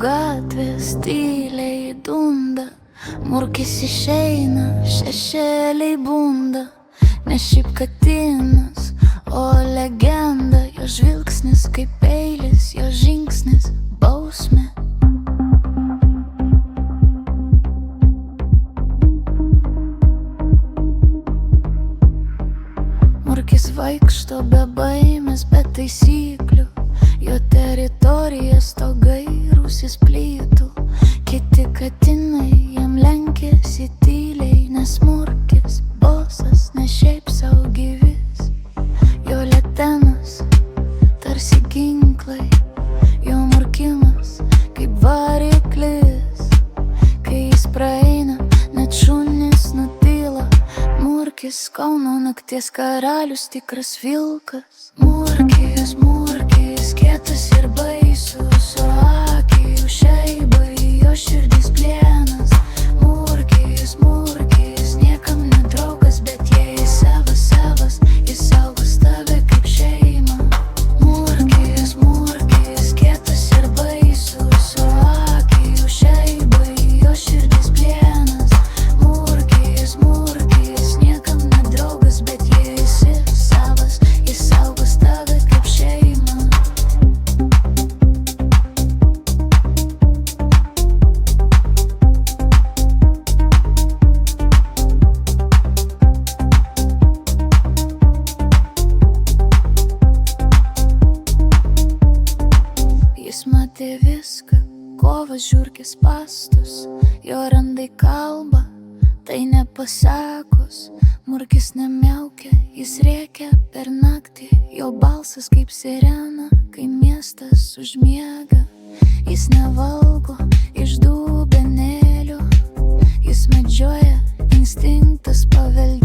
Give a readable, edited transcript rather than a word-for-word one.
gatvės tyliai dunda, murkis išeina, šešėliai bunda. Ne šiaip katinas, o legenda. Jo žvilgsnis kaip peilis, jo žingsnis bausmė. Murkis vaikšto be baimės, be taisyklių. Jo teritorija stogai, rūsis plytų. Kiti katinai jam lenkėsi tyliai, nes Murkis bosas, ne šiaip sau gyvis. Jo letenas tarsi ginklai, jo murkimas kaip variklis. Kai jis praeina, net šunys nutyla. Murkis, Kauno nakties karalius, tikras vilkas. Murkis, Murkis, kietas ir baisus, o akių šeibai jo širdis plienas. Murkis, Murkis, niekam nedraugas, bet jei savas, jis saugos tave kaip šeimą. Murkis, Murkis, kietas ir baisus, o akių šeibai jo širdis plienas. Murkis, Murkis, niekam nedraugas, bet jei esi savas, jis saugos tave kaip šeimą. Jis matė viską, kovas, žiurkės spąstus, jo randai kalba, tai nepasakos. Murkis nemiaukia, jis rėkia per naktį, jo balsas kaip sirena, kai miestas užmiega. Jis nevalgo iš dubenėlių, jis medžioja, instinktas paveldėtas.